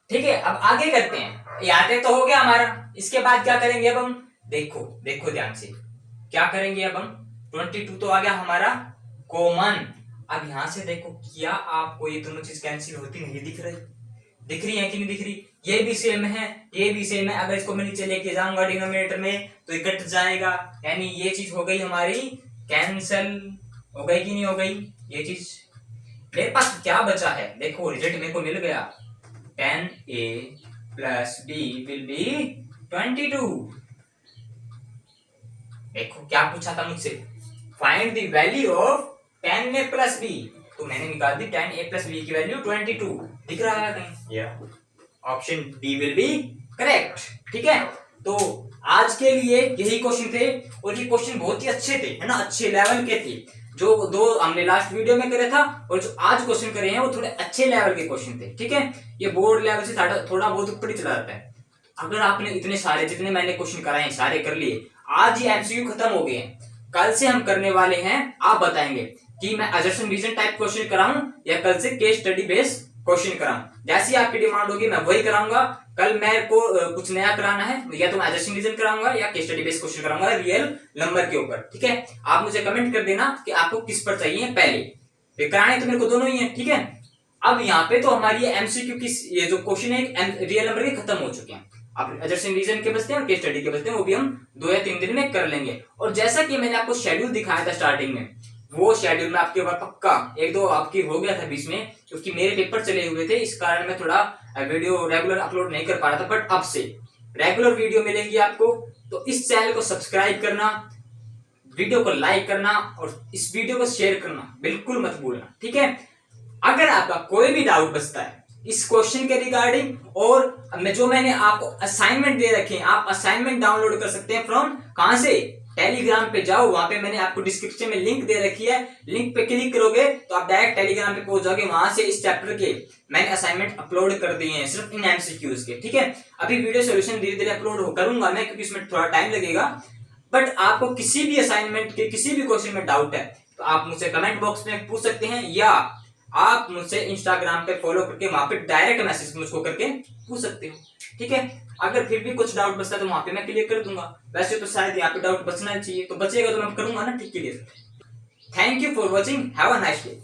A: ठीक है, अब आगे करते हैं। याद तो हो गया हमारा। इसके बाद क्या करेंगे अब हम? देखो देखो ध्यान से, क्या करेंगे अब हम? 22 तो आ गया हमारा कॉमन। अब यहां से देखो, क्या आपको ये दोनों चीज कैंसिल होती नहीं दिख रही? दिख रही है कि नहीं दिख रही? ये भी सेम है, ये भी सेम है। अगर इसको मैं नीचे लेके जाऊंगा डिनोमिनेटर में तो ये कट जाएगा, यानी ये चीज हो गई हमारी कैंसल। हो गई कि नहीं हो गई ये चीज? मेरे पास क्या बचा है, देखो रिजल्ट मेरे को मिल गया 10a plus b will be 22। देखो क्या पूछा था मुझसे, find the value of 10a plus b, तो मैंने निकाल दी 10a प्लस b की वैल्यू 22। दिख रहा है कहीं? या option D will be correct. ठीक है, तो आज के लिए यही क्वेश्चन थे, और ये क्वेश्चन बहुत ही अच्छे थे, है ना, अच्छे लेवल के थे। जो दो हमने लास्ट वीडियो में करे था और जो आज क्वेश्चन करे हैं वो थोड़े अच्छे लेवल के क्वेश्चन थे। ठीक है, ये बोर्ड लेवल से थोड़ा बहुत ऊपर ही चला जाता है। अगर आपने इतने सारे जितने मैंने क्वेश्चन कराए हैं सारे कर लिए, आज ये एमसीक्यू खत्म हो गए हैं। कल से हम करने वाले हैं, आप बताएंगे कि मैं असर्शन रीजन टाइप क्वेश्चन कराऊं या कल से केस स्टडी बेस्ड क्वेश्चन कराऊं। जैसी आपकी डिमांड होगी मैं वही कराऊंगा। कल मेरे को कुछ नया कराना है, या तो मैं असर्शन रीजन कराऊंगा या केस स्टडी बेस्ड क्वेश्चन कराऊंगा रियल नंबर के ऊपर। ठीक है, आप मुझे कमेंट कर देना कि आपको किस पर चाहिए, पहले कराने तो मेरे को दोनों ही है। ठीक है, अब यहाँ पे तो हमारी एमसीक्यू की ये जो क्वेश्चन है रियल नंबर के खत्म हो चुके हैं। अब असर्शन रीजन के बचते हैं और केस स्टडी के बचते हैं, वो भी हम 2 या 3 दिन में कर लेंगे। और जैसा कि मैंने आपको शेड्यूल दिखाया था स्टार्टिंग में, वो शेड्यूल में आपके ऊपर पक्का एक दो आपकी हो गया था बीच में, क्योंकि मेरे पेपर चले हुए थे, इस कारण मैं थोड़ा वीडियो रेगुलर अपलोड नहीं कर पा रहा था। बट अब से रेगुलर वीडियो मिलेंगी आपको, तो इस चैनल को सब्सक्राइब करना, वीडियो को लाइक करना और इस वीडियो को शेयर करना बिल्कुल मत भूलना। ठीक है, अगर आपका कोई भी डाउट बचता है इस क्वेश्चन के रिगार्डिंग, और जो मैंने आपको असाइनमेंट दे रखे हैं, आप असाइनमेंट डाउनलोड कर सकते हैं फ्रॉम कहां से, टेलीग्राम पे जाओ, वहां पे मैंने आपको डिस्क्रिप्शन में लिंक दे रखी है, लिंक पे क्लिक करोगे तो आप डायरेक्ट टेलीग्राम पे पहुंच जाओगे। वहां से इस चैप्टर के मैंने असाइनमेंट अपलोड कर दिए हैं सिर्फ इन एमसीक्यूज के। ठीक है, अभी वीडियो सॉल्यूशन धीरे धीरे अपलोड करूंगा मैं, क्योंकि इसमें थोड़ा टाइम लगेगा। बट आपको किसी भी असाइनमेंट के किसी भी क्वेश्चन में डाउट है तो आप मुझसे कमेंट बॉक्स में पूछ सकते हैं, या आप मुझसे इंस्टाग्राम पे फॉलो करके वहां पे डायरेक्ट मैसेज मुझको करके पूछ सकते हो। ठीक है, अगर फिर भी कुछ डाउट बचता है तो वहां पे मैं क्लियर कर दूंगा। वैसे तो शायद यहाँ पे डाउट बचना चाहिए, तो बचेगा तो मैं करूंगा ना ठीक के लिए। Thank you for watching, have a nice day.